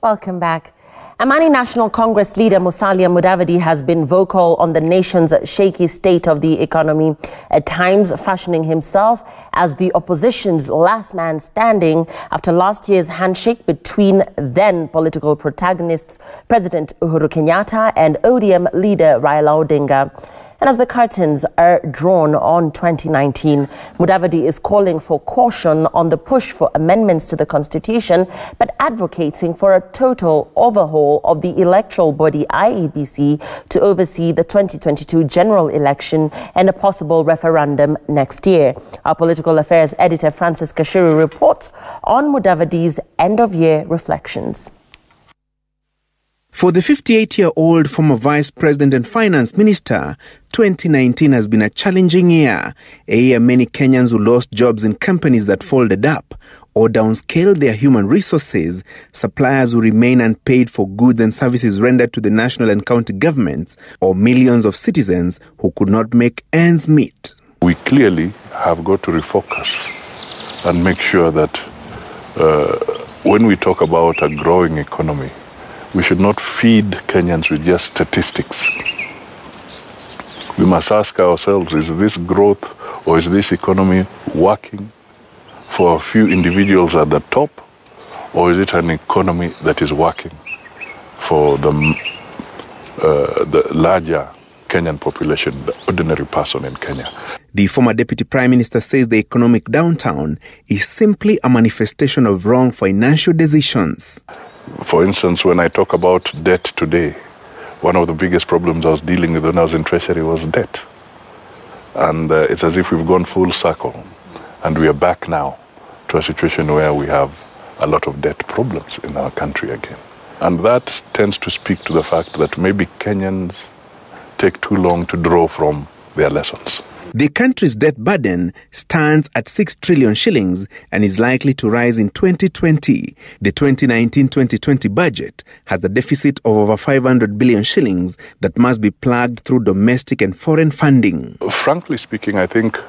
Welcome back. Amani National Congress leader Musalia Mudavadi has been vocal on the nation's shaky state of the economy, at times fashioning himself as the opposition's last man standing after last year's handshake between then political protagonists President Uhuru Kenyatta and ODM leader Raila Odinga. And as the curtains are drawn on 2019, Mudavadi is calling for caution on the push for amendments to the constitution, but advocating for a total overhaul of the electoral body IEBC to oversee the 2022 general election and a possible referendum next year. Our political affairs editor Francis Gachuri reports on Mudavadi's end-of-year reflections. For the 58-year-old former Vice President and Finance Minister, 2019 has been a challenging year, a year many Kenyans who lost jobs in companies that folded up or downscaled their human resources, suppliers who remain unpaid for goods and services rendered to the national and county governments, or millions of citizens who could not make ends meet. We clearly have got to refocus and make sure that when we talk about a growing economy, we should not feed Kenyans with just statistics. We must ask ourselves, is this growth or is this economy working for a few individuals at the top, or is it an economy that is working for the larger Kenyan population, the ordinary person in Kenya? The former Deputy Prime Minister says the economic downturn is simply a manifestation of wrong financial decisions. For instance, when I talk about debt today, one of the biggest problems I was dealing with when I was in Treasury was debt. And it's as if we've gone full circle, and we are back now to a situation where we have a lot of debt problems in our country again. And that tends to speak to the fact that maybe Kenyans take too long to draw from their lessons. The country's debt burden stands at 6 trillion shillings and is likely to rise in 2020. The 2019-2020 budget has a deficit of over 500 billion shillings that must be plugged through domestic and foreign funding. Frankly speaking, I think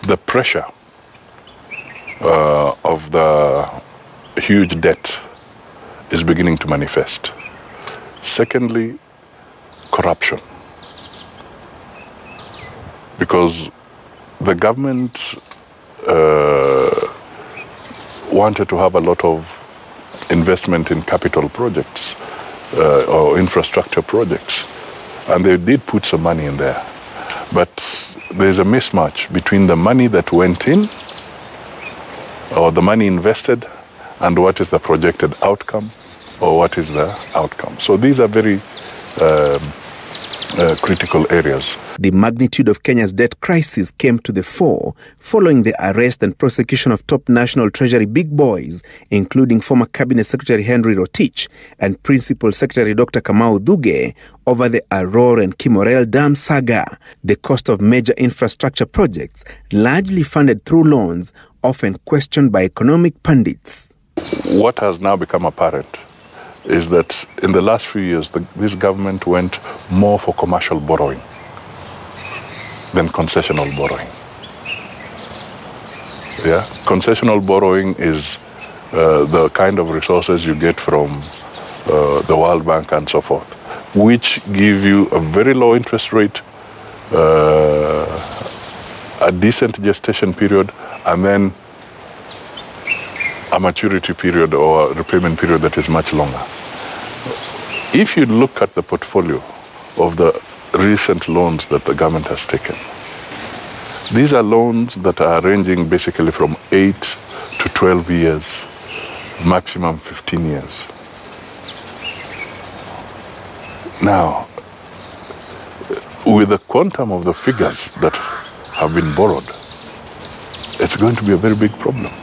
the pressure of the huge debt is beginning to manifest. Secondly, corruption. Because the government wanted to have a lot of investment in capital projects or infrastructure projects, and they did put some money in there. But there's a mismatch between the money that went in, or the money invested, and what is the projected outcome, or what is the outcome. So these are very critical areas. The magnitude of Kenya's debt crisis came to the fore following the arrest and prosecution of top National Treasury big boys, including former Cabinet Secretary Henry Rotich and Principal Secretary Dr. Kamau Thuge, over the Aror and Kimorel Dam saga. The cost of major infrastructure projects, largely funded through loans, often questioned by economic pundits. What has now become apparent is that in the last few years, this government went more for commercial borrowing than concessional borrowing. Yeah, concessional borrowing is the kind of resources you get from the World Bank and so forth, which give you a very low interest rate, a decent gestation period, and then a maturity period or a repayment period that is much longer. If you look at the portfolio of the recent loans that the government has taken, these are loans that are ranging basically from 8 to 12 years, maximum 15 years. Now, with the quantum of the figures that have been borrowed, it's going to be a very big problem.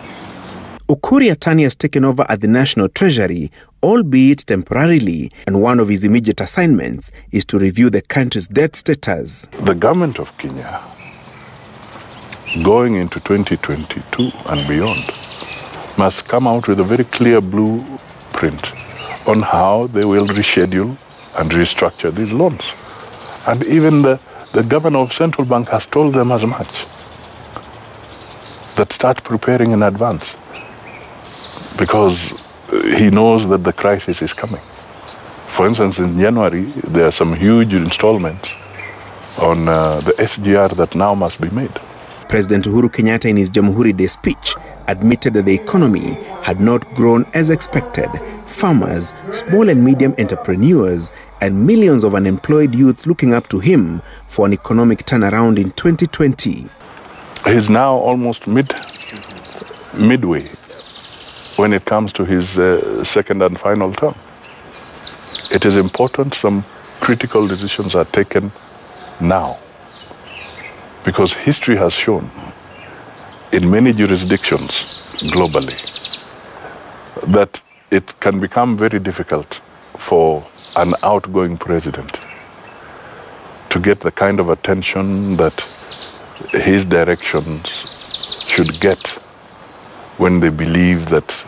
Ukuri Atani has taken over at the National Treasury, albeit temporarily, and one of his immediate assignments is to review the country's debt status. The government of Kenya, going into 2022 and beyond, must come out with a very clear blueprint on how they will reschedule and restructure these loans. And even the governor of Central Bank has told them as much, that start preparing in advance. Because he knows that the crisis is coming. For instance, in January, there are some huge installments on the SGR that now must be made. President Uhuru Kenyatta, in his Jamhuri Day speech, admitted that the economy had not grown as expected. Farmers, small and medium entrepreneurs, and millions of unemployed youths looking up to him for an economic turnaround in 2020. He's now almost midway when it comes to his second and final term. It is important some critical decisions are taken now, because history has shown in many jurisdictions globally that it can become very difficult for an outgoing president to get the kind of attention that his directions should get when they believe that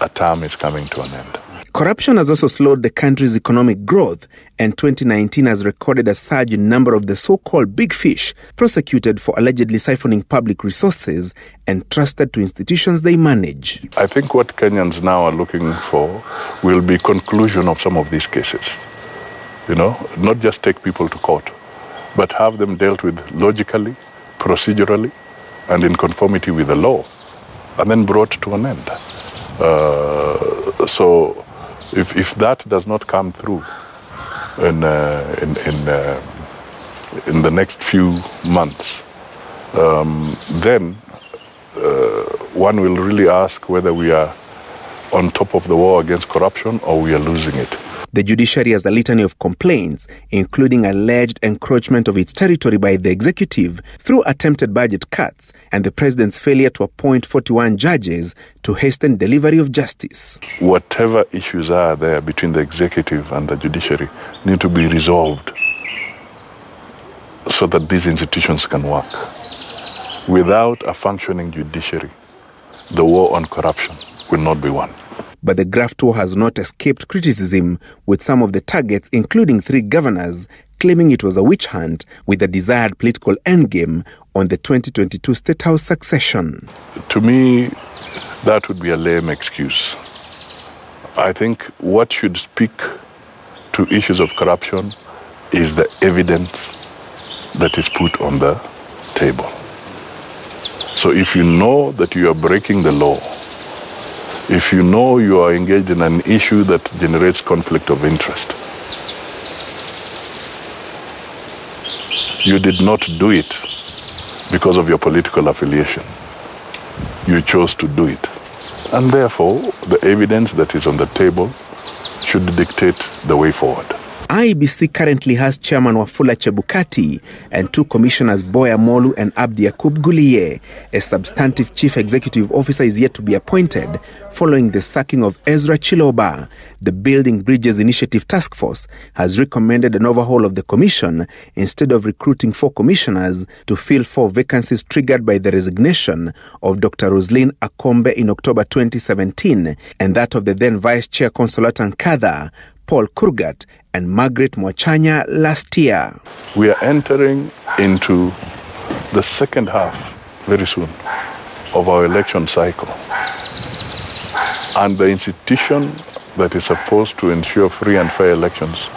a term is coming to an end. Corruption has also slowed the country's economic growth, and 2019 has recorded a surge in number of the so-called big fish prosecuted for allegedly siphoning public resources and trusted to institutions they manage. I think what Kenyans now are looking for will be conclusion of some of these cases. You know, not just take people to court, but have them dealt with logically, procedurally, and in conformity with the law, and then brought to an end. So if that does not come through in the next few months, then one will really ask whether we are on top of the war against corruption or we are losing it. The judiciary has a litany of complaints, including alleged encroachment of its territory by the executive through attempted budget cuts and the president's failure to appoint 41 judges to hasten delivery of justice. Whatever issues are there between the executive and the judiciary need to be resolved so that these institutions can work. Without a functioning judiciary, the war on corruption will not be won. But the graft war has not escaped criticism, with some of the targets, including 3 governors, claiming it was a witch hunt with a desired political endgame on the 2022 State House succession. To me, that would be a lame excuse. I think what should speak to issues of corruption is the evidence that is put on the table. So if you know that you are breaking the law, if you know you are engaged in an issue that generates conflict of interest, you did not do it because of your political affiliation. You chose to do it. And therefore, the evidence that is on the table should dictate the way forward. IEBC currently has Chairman Wafula Chebukati and 2 commissioners, Boya Molu and Abdi Yakub Guliye. A substantive chief executive officer is yet to be appointed following the sacking of Ezra Chiloba. The Building Bridges Initiative Task Force has recommended an overhaul of the commission instead of recruiting 4 commissioners to fill 4 vacancies triggered by the resignation of Dr. Roslyn Akombe in October 2017 and that of the then Vice Chair Consolata Nkadha, Paul Kurgat, and Margaret Mwachanya last year. We are entering into the second half, very soon, of our election cycle. And the institution that is supposed to ensure free and fair elections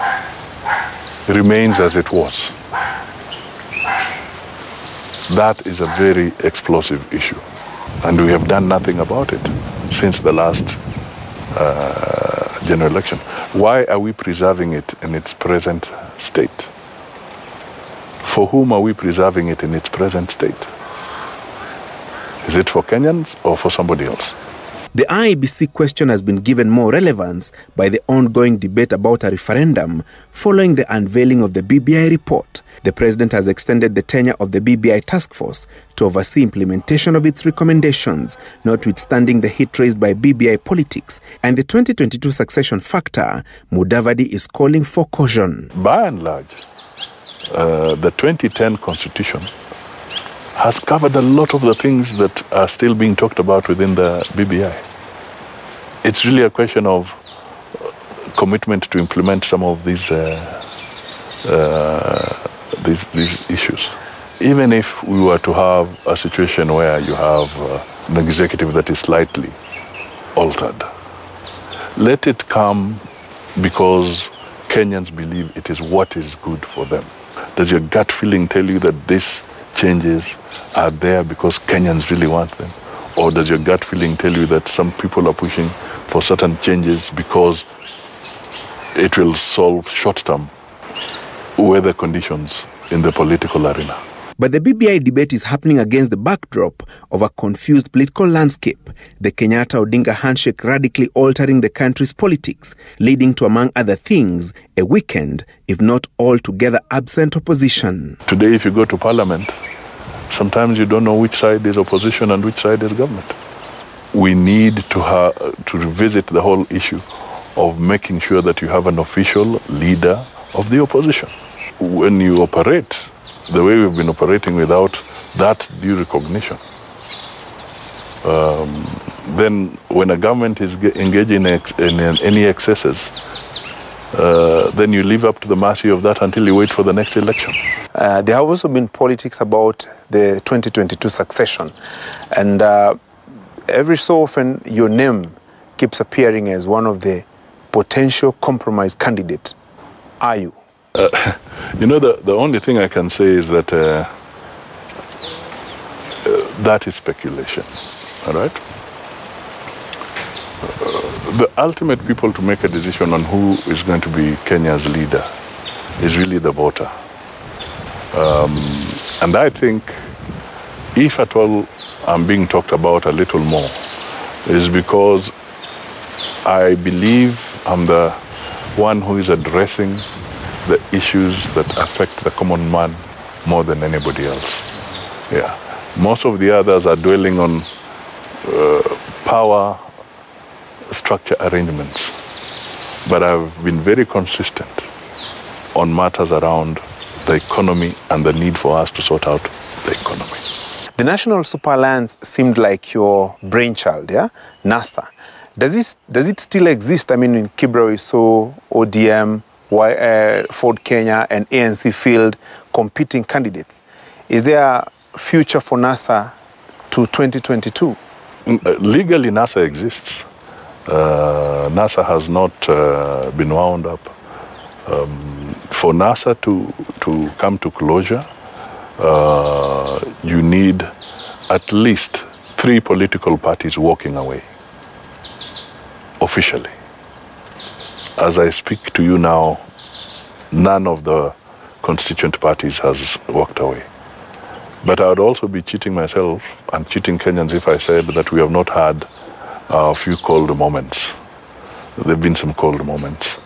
remains as it was. That is a very explosive issue. And we have done nothing about it since the last general election. Why are we preserving it in its present state? For whom are we preserving it in its present state? Is it for Kenyans or for somebody else? The IEBC question has been given more relevance by the ongoing debate about a referendum following the unveiling of the BBI report. The president has extended the tenure of the BBI task force to oversee implementation of its recommendations, notwithstanding the hit raised by BBI politics and the 2022 succession factor. Mudavadi is calling for caution. By and large, the 2010 constitution has covered a lot of the things that are still being talked about within the BBI. It's really a question of commitment to implement some of these issues. Even if we were to have a situation where you have an executive that is slightly altered, let it come because Kenyans believe it is what is good for them. Does your gut feeling tell you that these changes are there because Kenyans really want them? Or does your gut feeling tell you that some people are pushing for certain changes because it will solve short-term weather conditions in the political arena? But the BBI debate is happening against the backdrop of a confused political landscape, the Kenyatta-Odinga handshake radically altering the country's politics, leading to, among other things, a weakened, if not altogether absent opposition. Today, if you go to parliament, sometimes you don't know which side is opposition and which side is government. We need to revisit the whole issue of making sure that you have an official leader of the opposition. When you operate the way we've been operating without that due recognition, then when a government is engaged in any excesses, then you leave up to the mercy of that until you wait for the next election. There have also been politics about the 2022 succession, and every so often your name keeps appearing as one of the potential compromise candidates. Are you? You know, the only thing I can say is that that is speculation, all right? The ultimate people to make a decision on who is going to be Kenya's leader is really the voter. And I think, if at all I'm being talked about a little more, is because I believe I'm the one who is addressing the issues that affect the common man more than anybody else. Yeah. Most of the others are dwelling on power structure arrangements. But I've been very consistent on matters around the economy and the need for us to sort out the economy. The National Super Alliance seemed like your brainchild, yeah? NASA. Does it still exist? I mean, in Kibra we saw ODM, Ford Kenya and ANC field competing candidates. Is there a future for NASA to 2022? Legally, NASA exists. NASA has not been wound up. For NASA to come to closure, you need at least 3 political parties walking away, officially. As I speak to you now, none of the constituent parties has walked away. But I would also be cheating myself and cheating Kenyans if I said that we have not had a few cold moments. There have been some cold moments.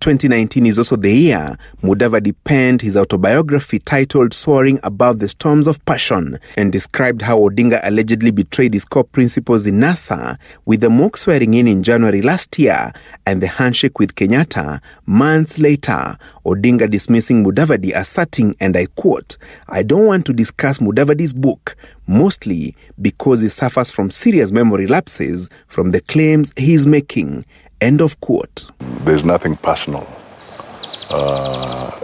2019 is also the year Mudavadi penned his autobiography titled Soaring Above the Storms of Passion, and described how Odinga allegedly betrayed his core principles in NASA, with the mock swearing in January last year and the handshake with Kenyatta months later, Odinga dismissing Mudavadi, asserting, and I quote, "I don't want to discuss Mudavadi's book, mostly because he suffers from serious memory lapses from the claims he is making." End of quote. There's nothing personal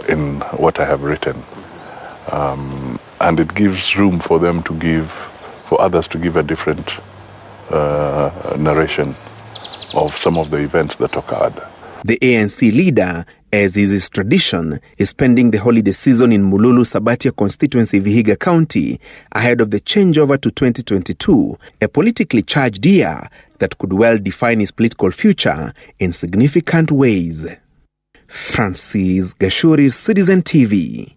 in what I have written. And it gives room for them to give, for others to give a different narration of some of the events that occurred. The ANC leader, as is his tradition, is spending the holiday season in Mululu Sabatia constituency, Vihiga County, ahead of the changeover to 2022, a politically charged year that could well define his political future in significant ways. Francis Gachuri, Citizen TV.